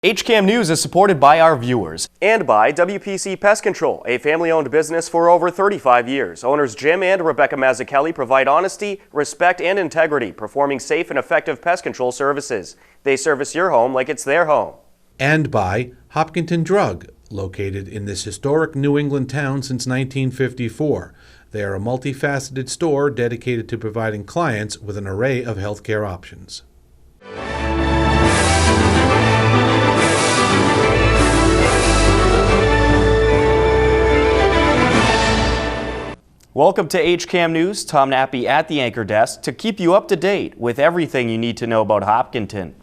HCAM News is supported by our viewers and by WPC Pest Control, a family-owned business for over 35 years. Owners Jim and Rebecca Mazzucchelli provide honesty, respect, and integrity, performing safe and effective pest control services. They service your home like it's their home. And by Hopkinton Drug, located in this historic New England town since 1954. They are a multifaceted store dedicated to providing clients with an array of healthcare options. Welcome to HCAM News. Tom Nappy at the anchor desk to keep you up to date with everything you need to know about Hopkinton.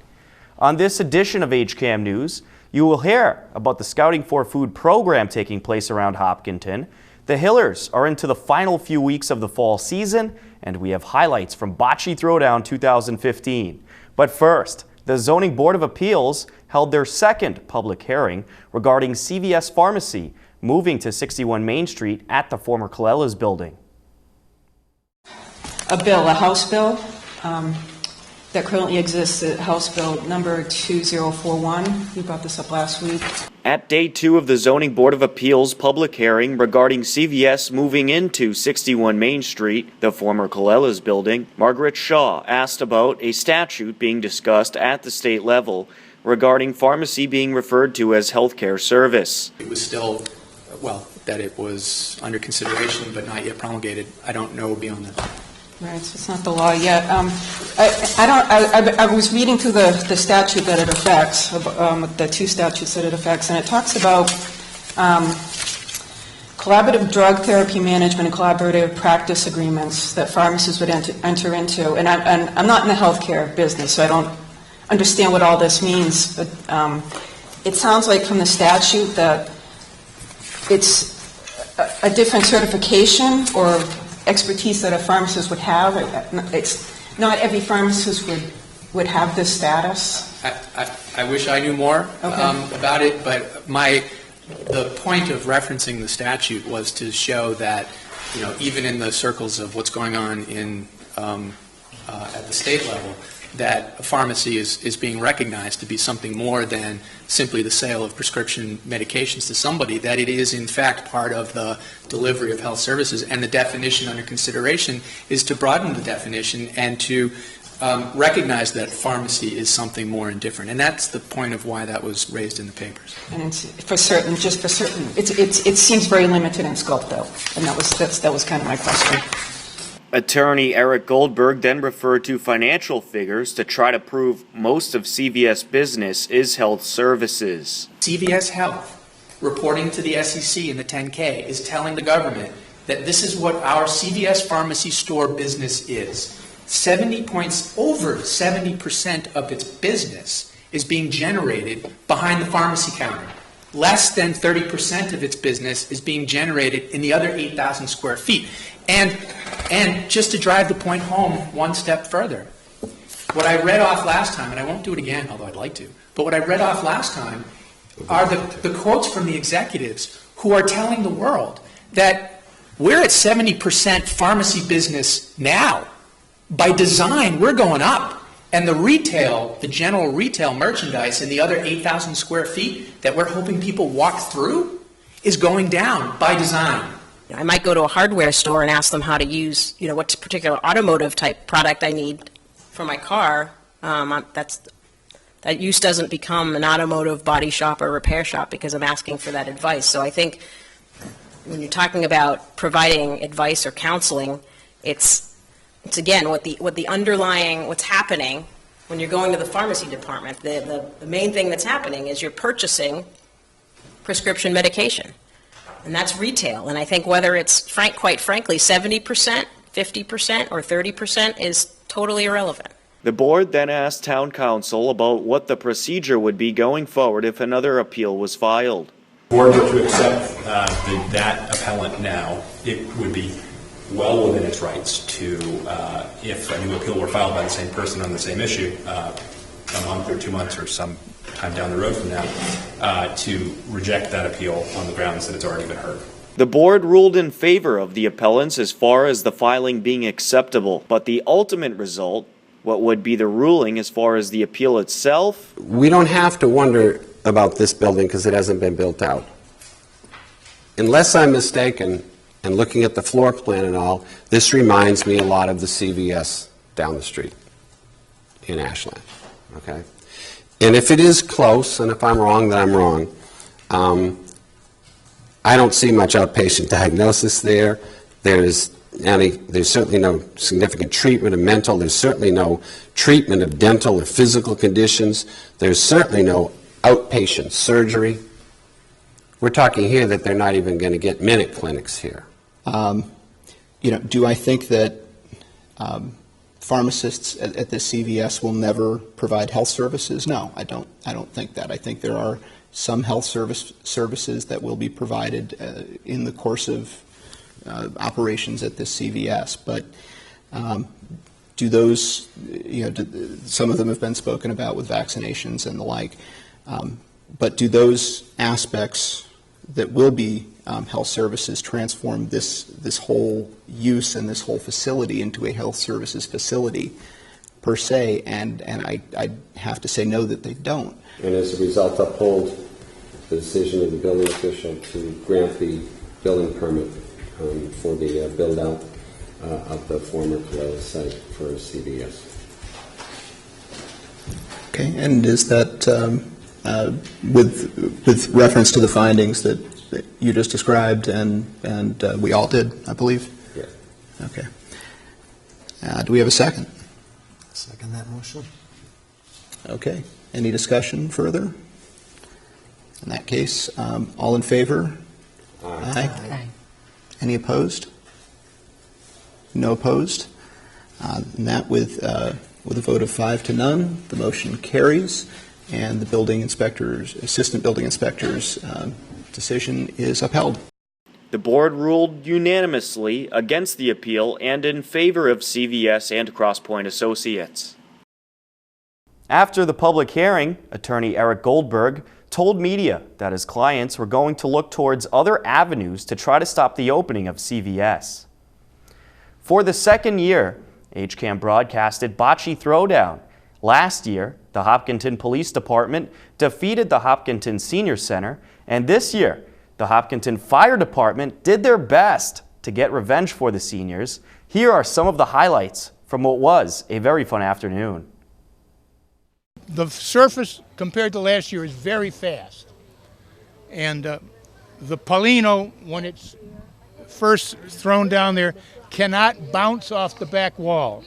On this edition of HCAM News, you will hear about the Scouting for Food program taking place around Hopkinton. The Hillers are into the final few weeks of the fall season, and we have highlights from Bocce Throwdown 2015. But first, the Zoning Board of Appeals held their second public hearing regarding CVS Pharmacy moving to 61 Main Street at the former Colella's building. A House bill that currently exists, House Bill number 2041. We brought this up last week. At day 2 of the Zoning Board of Appeals public hearing regarding CVS moving into 61 Main Street, the former Colella's building, Margaret Shaw asked about a statute being discussed at the state level regarding pharmacy being referred to as healthcare service. It was still, that it was under consideration but not yet promulgated. I don't know beyond that. Right, so it's not the law yet. I was reading through the statute that it affects, the two statutes that it affects, and it talks about collaborative drug therapy management and collaborative practice agreements that pharmacists would enter into. And I'm not in the healthcare business, so I don't understand what all this means, but it sounds like from the statute that it's a different certification or expertise that a pharmacist would have. It's not every pharmacist would have this status. I wish I knew more about it, but the point of referencing the statute was to show that, even in the circles of what's going on in at the state level, that a pharmacy is being recognized to be something more than simply the sale of prescription medications to somebody, that it is in fact part of the delivery of health services, and the definition under consideration is to broaden the definition and to recognize that pharmacy is something more and different, and that's the point of why that was raised in the papers. And it's just for certain, it seems very limited in scope though, and that was kind of my question. Attorney Eric Goldberg then referred to financial figures to try to prove most of CVS business is health services. CVS Health, reporting to the SEC in the 10K, is telling the government that this is what our CVS pharmacy store business is. Over 70% of its business is being generated behind the pharmacy counter. Less than 30% of its business is being generated in the other 8,000 square feet. And just to drive the point home one step further, what I read off last time, and I won't do it again, although I'd like to, but what I read off last time are the quotes from the executives who are telling the world that we're at 70% pharmacy business now. By design, we're going up. And the general retail merchandise in the other 8,000 square feet that we're hoping people walk through is going down by design. I might go to a hardware store and ask them how to use, what particular automotive type product I need for my car. That use doesn't become an automotive body shop or repair shop because I'm asking for that advice. So I think when you're talking about providing advice or counseling, it's again what's happening when you're going to the pharmacy department. The main thing that's happening is you're purchasing prescription medication. And that's retail. And I think whether it's, quite frankly, 70%, 50%, or 30% is totally irrelevant. The board then asked town council about what the procedure would be going forward if another appeal was filed. If the board were to accept that appellant now, it would be well within its rights to, if a new appeal were filed by the same person on the same issue, a month or 2 months or some time down the road from now, to reject that appeal on the grounds that it's already been heard. The board ruled in favor of the appellants as far as the filing being acceptable, but the ultimate result, what would be the ruling as far as the appeal itself? We don't have to wonder about this building because it hasn't been built out. Unless I'm mistaken, and looking at the floor plan and all, this reminds me a lot of the CVS down the street in Ashland, okay? And if it is close, and if I'm wrong, then I'm wrong, I don't see much outpatient diagnosis there. There's certainly no significant treatment of mental. There's certainly no treatment of dental or physical conditions. There's certainly no outpatient surgery. We're talking here that they're not even going to get minute clinics here. Do I think that pharmacists at the CVS will never provide health services? No, I don't think that. I think there are some health services that will be provided in the course of operations at this CVS, but do those, some of them have been spoken about with vaccinations and the like, but do those aspects that will be health services transform this whole use and this whole facility into a health services facility per se? And I have to say no, that they don't. And as a result, uphold the decision of the building official to grant the building permit for the build-out of the former Colella site for CVS. Okay, and is that with reference to the findings that you just described and we all did, I believe? Yes. Okay. Do we have a second? Second that motion. Okay. Any discussion further? In that case, all in favor? Aye. Any opposed? No opposed? And that with a vote of 5 to none, the motion carries, and the assistant building inspector's decision is upheld. The board ruled unanimously against the appeal and in favor of CVS and Crosspoint Associates. After the public hearing, attorney Eric Goldberg told media that his clients were going to look towards other avenues to try to stop the opening of CVS. For the second year, HCAM broadcasted Bocce Throwdown. Last year, the Hopkinton Police Department defeated the Hopkinton Senior Center, and this year, the Hopkinton Fire Department did their best to get revenge for the seniors. Here are some of the highlights from what was a very fun afternoon. The surface compared to last year is very fast, and the Paulino, when it's first thrown down there, cannot bounce off the back wall.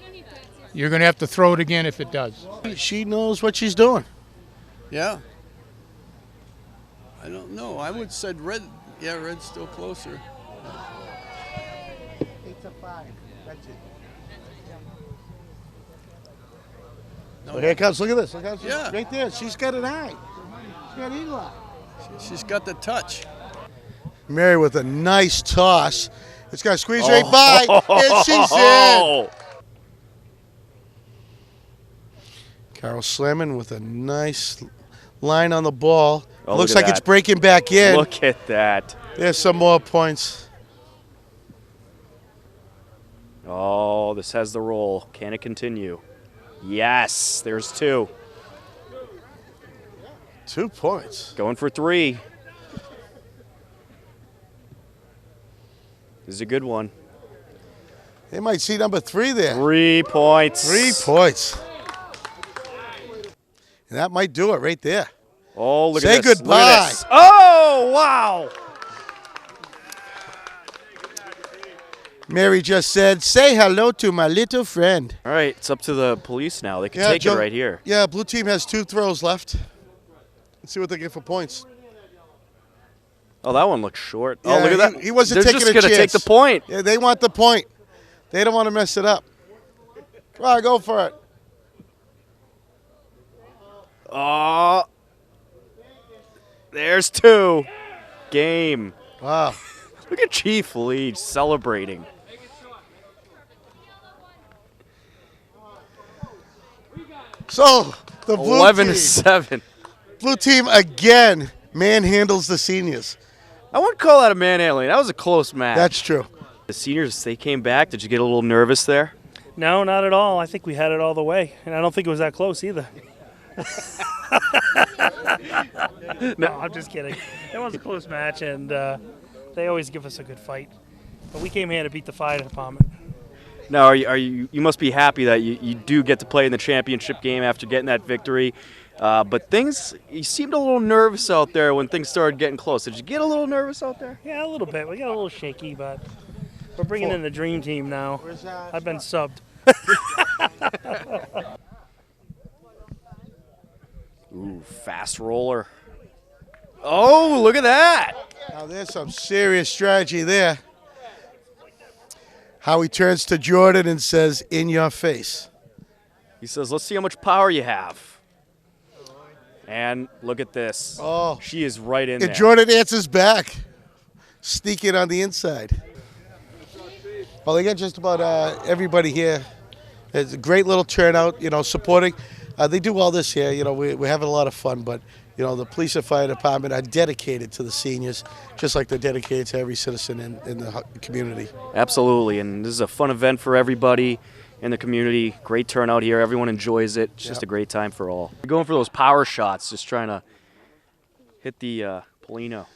You're going to have to throw it again if it does. She knows what she's doing. Yeah. I don't know. I would have said red. Yeah, red's still closer. 8 to 5. That's it. No. Well, here it comes. Look at this. Look how Yeah. right there. She's got an eye. She's got eagle eye. She's got the touch. Mary with a nice toss. It's got to squeeze right by, and she's in. Carol Slemon with a nice line on the ball. Oh, Looks look at like it's that. breaking back in. Look at that. There's some more points. Oh, this has the roll. Can it continue? Yes, there's 2. 2 points. Going for 3. This is a good one. They might see number 3 there. 3 points. 3 points. And that might do it right there. Oh, look Say at this. goodbye. Look at this. Oh, wow. Mary just said, say hello to my little friend. All right, it's up to the police now. They can take it right here. Yeah, blue team has 2 throws left. Let's see what they get for points. Oh, that one looks short. Yeah, oh, look at that. He wasn't They're taking just a gonna chance. take the point. Yeah, they want the point. They don't want to mess it up. Come on, go for it. Oh, there's 2. Game. Wow. Look at Chief Lee celebrating. So, the blue 11 team, to 7. blue team again manhandles the seniors. I wouldn't call that a manhandling. That was a close match. That's true. The seniors, they came back. Did you get a little nervous there? No, not at all. I think we had it all the way, and I don't think it was that close either. No, I'm just kidding. It was a close match, and they always give us a good fight. But we came here to beat the fire department. Now, are you must be happy that you do get to play in the championship game after getting that victory. But you seemed a little nervous out there when things started getting close. Did you get a little nervous out there? Yeah, a little bit. We got a little shaky, but we're bringing in the dream team now. I've been subbed. Ooh, fast roller. Oh, look at that. Now there's some serious strategy there. How he turns to Jordan and says, "In your face." He says, let's see how much power you have. And look at this. Oh. She is right in And there. Jordan answers back. Sneak it on the inside. Well, they got just about everybody here. It's a great little turnout, supporting. They do all this here. We're having a lot of fun, but, the police and fire department are dedicated to the seniors, just like they're dedicated to every citizen in the community. Absolutely, and this is a fun event for everybody in the community. Great turnout here. Everyone enjoys it. It's just a great time for all. We're going for those power shots, just trying to hit the Polino.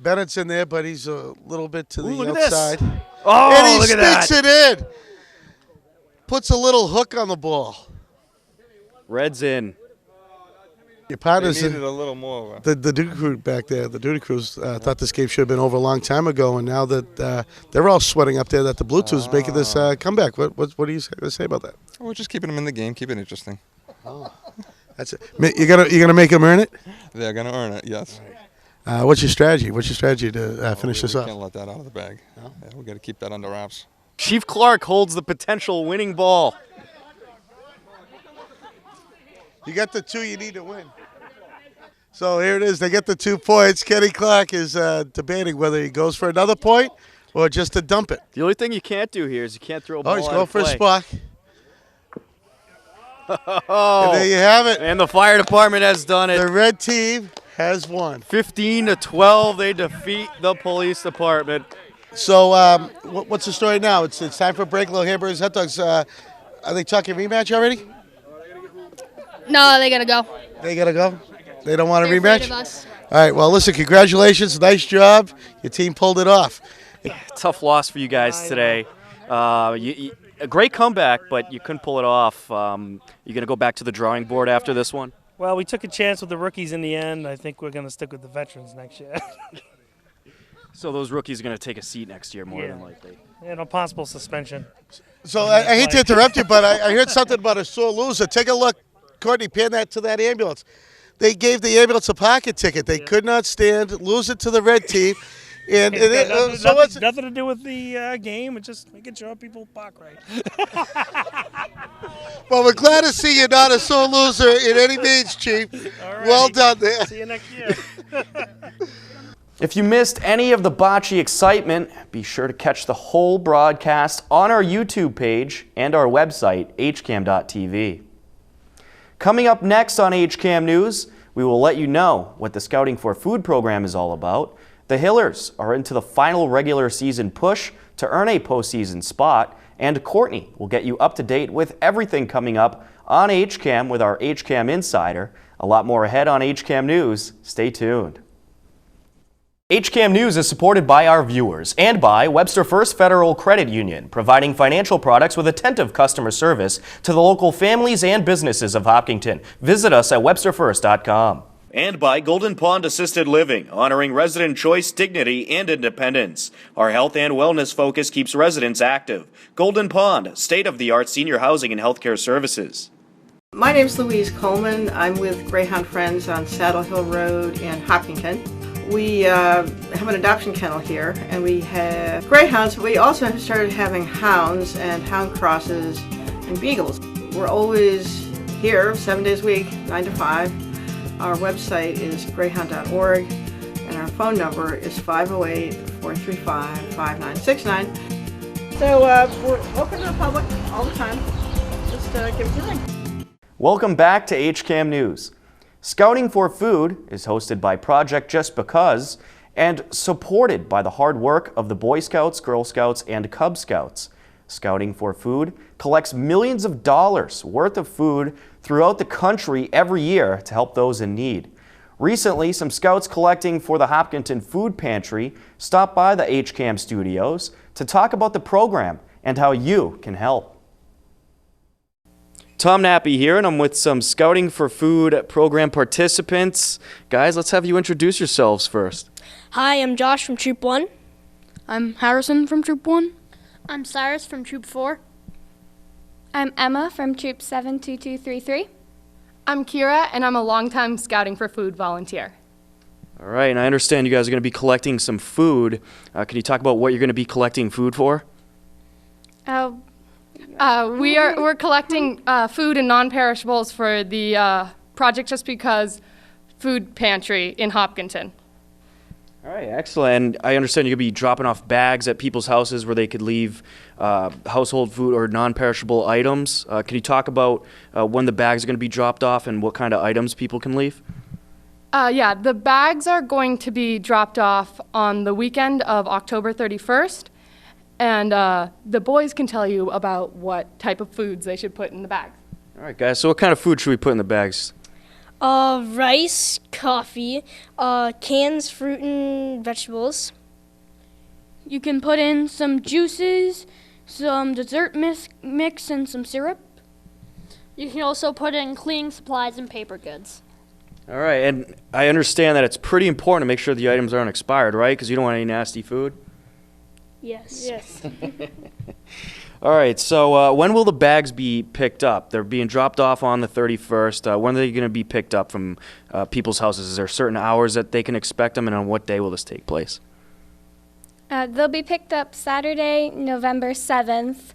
Bennett's in there, but he's a little bit to the look outside. at this. Oh, and he look at sticks it in. Puts a little hook on the ball. Red's in. Your partners needed a little more. The duty crew back there, the duty crews thought this game should have been over a long time ago, and now that they're all sweating up there that the Blue Two's making this comeback. What are you going to say about that? We're just keeping them in the game, keeping it interesting. Oh, that's it. You gonna make them earn it? They're gonna earn it, yes. What's your strategy? What's your strategy to finish this we up? Can't let that out of the bag. No? Yeah, we got to keep that under wraps. Chief Clark holds the potential winning ball. You got the 2 you need to win. So here it is. They get the 2 points. Kenny Clark is debating whether he goes for another point or just to dump it. The only thing you can't do here is you can't throw a ball Oh, he's out going of for a play. spark. Oh, And there you have it. And the fire department has done it. The red team has won. 15-12, they defeat the police department. So what's the story now? It's time for a break. Little hamburgers, hot dogs. Are they talking rematch already? No, they gotta go. They got to go? They don't want a They're rematch? afraid of us. All right, well, listen, congratulations. Nice job. Your team pulled it off. Tough loss for you guys today. A great comeback, but you couldn't pull it off. You going to go back to the drawing board after this one? Well, we took a chance with the rookies in the end. I think we're going to stick with the veterans next year. So those rookies are going to take a seat next year more than likely. And a possible suspension. So I hate to interrupt you, but I heard something about a sore loser. Take a look. Courtney, pan that to that ambulance. They gave the ambulance a pocket ticket. They could not stand, lose it to the red team. And nothing to do with the game. It's just making sure people park right. Well, we're glad to see you're not a sore loser in any means, Chief. Well done there. See you next year. If you missed any of the bocce excitement, be sure to catch the whole broadcast on our YouTube page and our website, hcam.tv. Coming up next on HCAM News, we will let you know what the Scouting for Food program is all about. The Hillers are into the final regular season push to earn a postseason spot, and Courtney will get you up to date with everything coming up on HCAM with our HCAM Insider. A lot more ahead on HCAM News. Stay tuned. HCAM News is supported by our viewers and by Webster First Federal Credit Union, providing financial products with attentive customer service to the local families and businesses of Hopkinton. Visit us at websterfirst.com. And by Golden Pond Assisted Living, honoring resident choice, dignity, and independence. Our health and wellness focus keeps residents active. Golden Pond, state-of-the-art senior housing and healthcare services. My name's Louise Coleman. I'm with Greyhound Friends on Saddle Hill Road in Hopkinton. We have an adoption kennel here, and we have greyhounds, but we also have started having hounds and hound crosses and beagles. We're always here 7 days a week, 9 to 5. Our website is greyhound.org, and our phone number is 508-435-5969. So we're open to the public all the time. Just give us a ring. Welcome back to HCAM News. Scouting for Food is hosted by Project Just Because and supported by the hard work of the Boy Scouts, Girl Scouts, and Cub Scouts. Scouting for Food collects millions of dollars worth of food throughout the country every year to help those in need. Recently, some scouts collecting for the Hopkinton Food Pantry stopped by the HCAM studios to talk about the program and how you can help. Tom Nappy here, and I'm with some Scouting for Food program participants. Guys, let's have you introduce yourselves first. Hi, I'm Josh from Troop 1. I'm Harrison from Troop 1. I'm Cyrus from Troop 4. I'm Emma from Troop 72233. I'm Kira, and I'm a longtime Scouting for Food volunteer. All right, and I understand you guys are going to be collecting some food. Can you talk about what you're going to be collecting food for? We're collecting food and non-perishables for the Project Just Because Food Pantry in Hopkinton. All right, excellent. And I understand you're going to be dropping off bags at people's houses where they could leave household food or non-perishable items. Can you talk about when the bags are going to be dropped off and what kind of items people can leave? Yeah, the bags are going to be dropped off on the weekend of October 31st. And the boys can tell you about what type of foods they should put in the bags. All right, guys. So what kind of food should we put in the bags? Rice, coffee, cans, fruit, and vegetables. You can put in some juices, some dessert mix, and some syrup. You can also put in cleaning supplies and paper goods. All right, and I understand that it's pretty important to make sure the items aren't expired, right? Because you don't want any nasty food. Yes. Yes. All right, so when will the bags be picked up? They're being dropped off on the 31st. When are they going to be picked up from people's houses? Is there certain hours that they can expect them, and on what day will this take place? They'll be picked up Saturday, November 7th,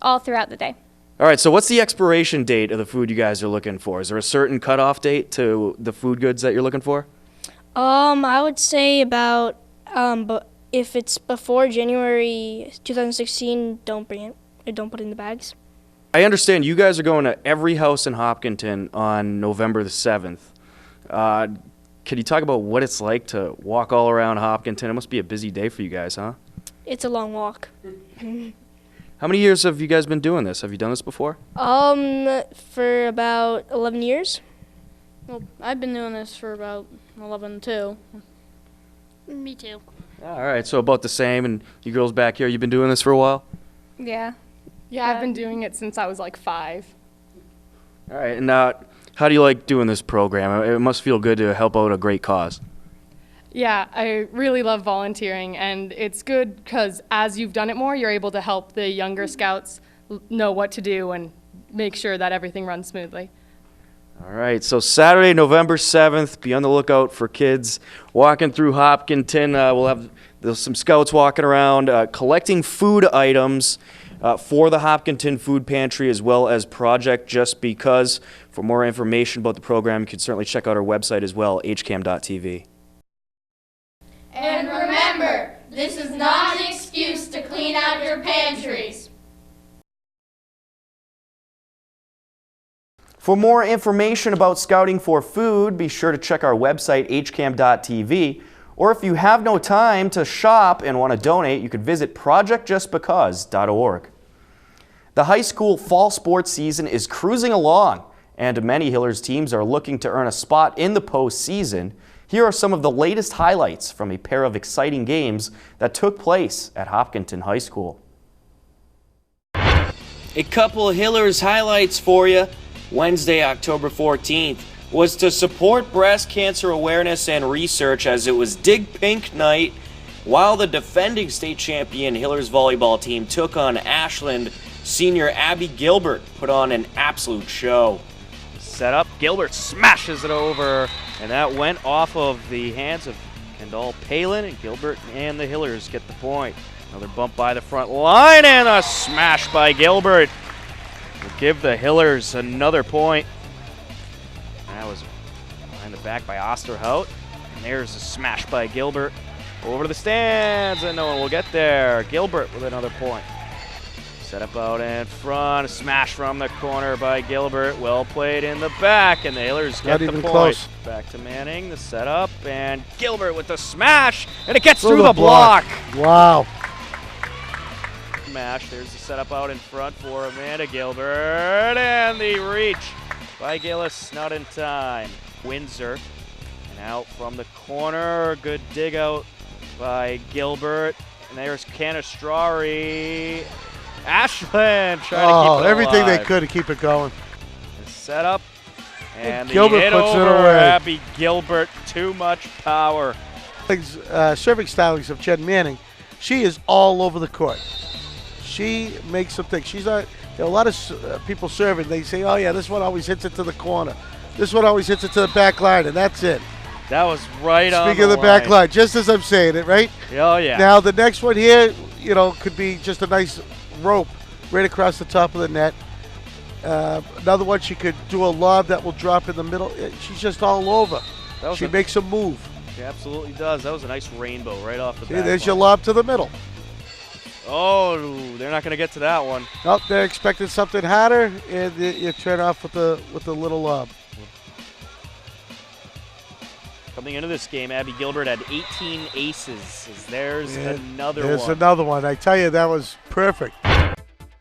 all throughout the day. All right, so what's the expiration date of the food you guys are looking for? Is there a certain cutoff date to the food goods that you're looking for? I would say about, but if it's before January 2016, don't bring it. Or don't put it in the bags. I understand you guys are going to every house in Hopkinton on November the 7th. Can you talk about what it's like to walk all around Hopkinton? It must be a busy day for you guys, huh? It's a long walk. How many years have you guys been doing this? Have you done this before? For about 11 years. Well, I've been doing this for about 11 too. Me too. All right, so about the same. And you girls back here, you've been doing this for a while? Yeah. Yeah, I've been doing it since I was like 5. All right, and how do you like doing this program? It must feel good to help out a great cause. Yeah, I really love volunteering, and it's good because as you've done it more, you're able to help the younger scouts know what to do and make sure that everything runs smoothly. All right, so Saturday, November 7th, be on the lookout for kids walking through Hopkinton. We'll have some scouts walking around collecting food items for the Hopkinton Food Pantry as well as Project Just Because. For more information about the program, you can certainly check out our website as well, hcam.tv. And remember, this is not an excuse to clean out your pantries. For more information about Scouting for Food, be sure to check our website, hcam.tv. Or if you have no time to shop and want to donate, you could visit projectjustbecause.org. The high school fall sports season is cruising along, and many Hillers teams are looking to earn a spot in the postseason. Here are some of the latest highlights from a pair of exciting games that took place at Hopkinton High School. A couple of Hillers highlights for you. Wednesday, October 14th, was to support breast cancer awareness and research as it was Dig Pink Night, while the defending state champion Hillers volleyball team took on Ashland. Senior Abby Gilbert put on an absolute show. Set up, Gilbert smashes it over, and that went off of the hands of Kendall Palin, and Gilbert and the Hillers get the point. Another bump by the front line, and a smash by Gilbert. Will give the Hillers another point. That was behind the back by Osterhout. And there's a smash by Gilbert. Over to the stands, and no one will get there. Gilbert with another point. Set up out in front. A smash from the corner by Gilbert. Well played in the back, and the Hillers get the point. Close. Back to Manning, the setup, and Gilbert with the smash, and it gets through the block. Wow. Smash. There's the setup out in front for Amanda Gilbert, and the reach by Gillis not in time. Windsor Out from the corner, good dig out by Gilbert. And there's Canestrari. Ashland trying to keep it everything they alive. could to keep it going. Set up. And the Gilbert hit puts it over away. Abby Gilbert. Too much power. Serving stylings of Jen Manning, she is all over the court. She makes them think. She's not. There are a lot of people serving. They say, "Oh yeah, this one always hits it to the corner. This one always hits it to the back line," and that's it. That was right on Speaking of the back line, just as I'm saying it, right? Oh yeah. Now the next one here, could be just a nice rope right across the top of the net. Another one, she could do a lob that will drop in the middle. She's just all over. She makes a move. She absolutely does. That was a nice rainbow right off the See, back there's line. your lob to the middle. Oh, they're not going to get to that one. Nope, they're expecting something harder, and you turn off with the little lob. Coming into this game, Abby Gilbert had 18 aces. There's another There's one. another one. I tell you, that was perfect.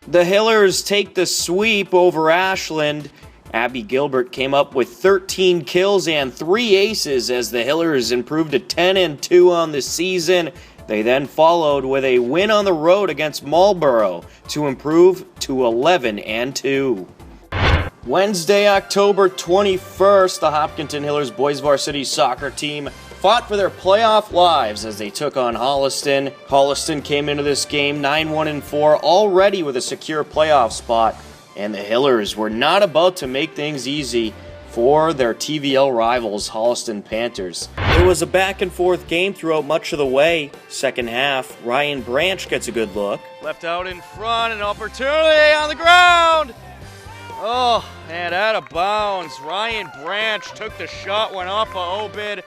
The Hillers take the sweep over Ashland. Abby Gilbert came up with 13 kills and 3 aces as the Hillers improved to 10-2 on the season. They then followed with a win on the road against Marlboro to improve to 11-2. Wednesday, October 21st, the Hopkinton Hillers boys varsity soccer team fought for their playoff lives as they took on Holliston. Holliston came into this game 9-1-4, already with a secure playoff spot, and the Hillers were not about to make things easy for their TVL rivals, Holliston Panthers. It was a back-and-forth game throughout much of the way. Second half, Ryan Branch gets a good look. Left out in front, an opportunity on the ground! Oh, and out of bounds. Ryan Branch took the shot, went off of Obid,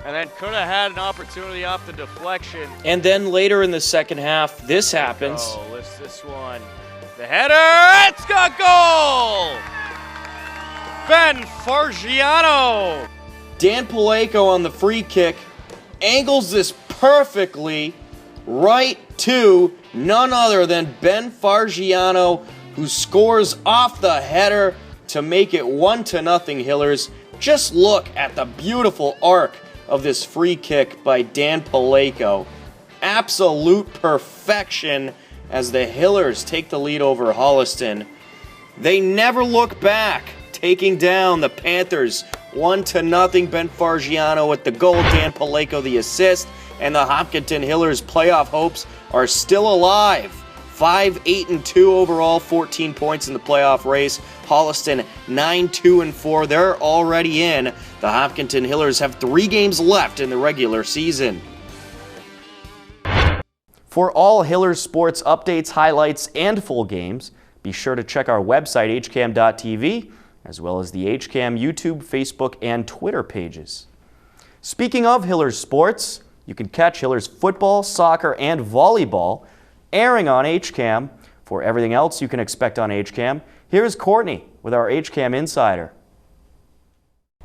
and then could have had an opportunity off the deflection. And then later in the second half, this happens. Oh, this one. The header, it's got goal! Ben Fargiano. Dan Paleko on the free kick angles this perfectly right to none other than Ben Fargiano, who scores off the header to make it 1-0 Hillers. Just look at the beautiful arc of this free kick by Dan Paleko. Absolute perfection as the Hillers take the lead over Holliston. They never look back, taking down the Panthers 1-0. Ben Fargiano with the goal, Dan Paleko the assist, and the Hopkinton Hillers playoff hopes are still alive. 5-8-2 overall, 14 points in the playoff race. Holliston 9-2-4. They're already in. The Hopkinton Hillers have 3 games left in the regular season. For all Hillers sports updates, highlights, and full games, be sure to check our website, hcam.tv, as well as the HCAM YouTube, Facebook, and Twitter pages. Speaking of Hillers sports, you can catch Hillers football, soccer, and volleyball airing on HCAM. For everything else you can expect on HCAM, here's Courtney with our HCAM Insider.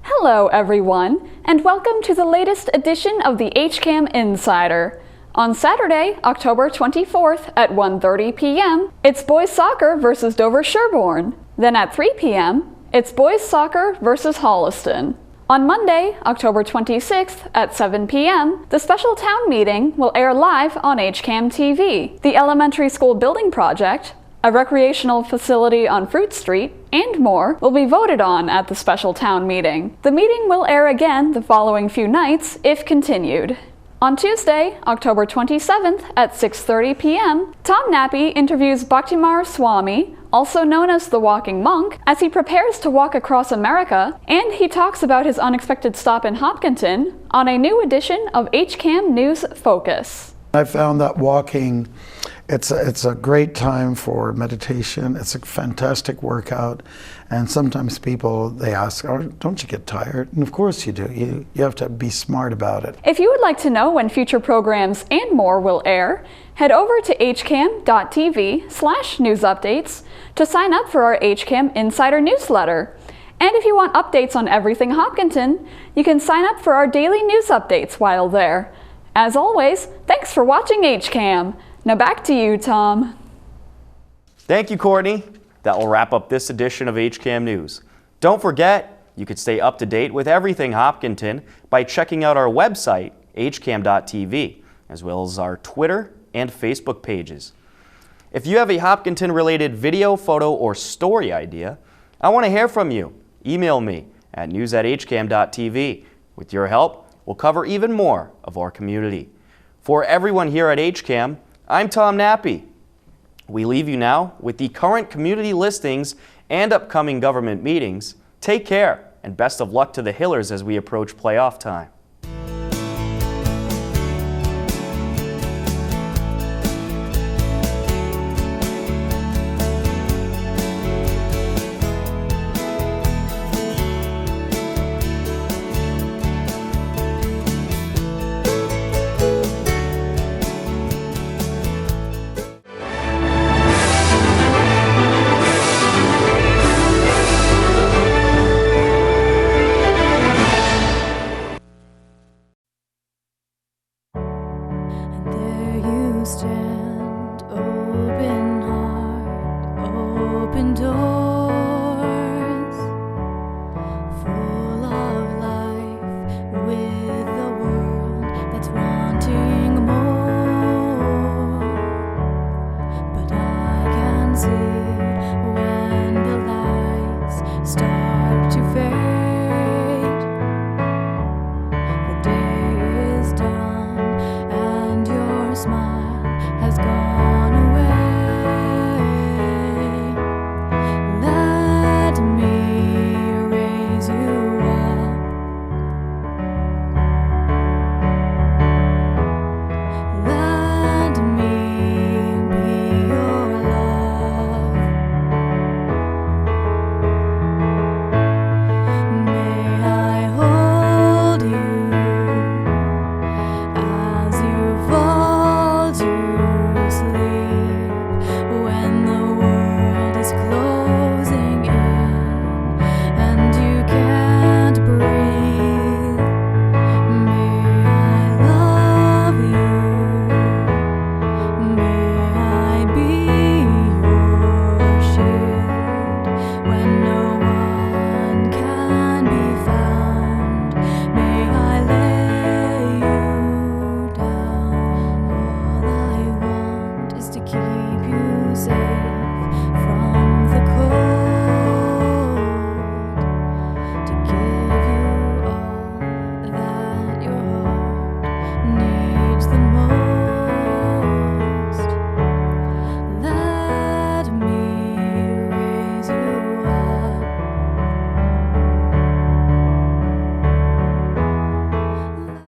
Hello everyone, and welcome to the latest edition of the HCAM Insider. On Saturday, October 24th at 1:30 p.m., it's boys soccer versus Dover Sherborne. Then at 3 p.m., it's boys soccer versus Holliston. On Monday, October 26th at 7 p.m., the special town meeting will air live on HCAM TV. The elementary school building project, a recreational facility on Fruit Street, and more will be voted on at the special town meeting. The meeting will air again the following few nights if continued. On Tuesday, October 27th at 6:30 p.m., Tom Nappy interviews Bhaktimar Swami, also known as the Walking Monk, as he prepares to walk across America, and he talks about his unexpected stop in Hopkinton on a new edition of HCAM News Focus. I found that walking, it's a great time for meditation. It's a fantastic workout. And sometimes people, they ask, oh, don't you get tired? And of course you do. You have to be smart about it. If you would like to know when future programs and more will air, head over to hcam.tv/news updates to sign up for our HCAM Insider newsletter. And if you want updates on everything Hopkinton, you can sign up for our daily news updates while there. As always, thanks for watching HCAM. Now back to you, Tom. Thank you, Courtney. That will wrap up this edition of HCAM News. Don't forget, You could stay up to date with everything Hopkinton by checking out our website, hcam.tv, as well as our Twitter and Facebook pages. If you have a Hopkinton-related video, photo, or story idea, I want to hear from you. Email me at news@hcam.tv. With your help, we'll cover even more of our community. For everyone here at HCAM, I'm Tom Nappy. We leave you now with the current community listings and upcoming government meetings. Take care, and best of luck to the Hillers as we approach playoff time. There you stand.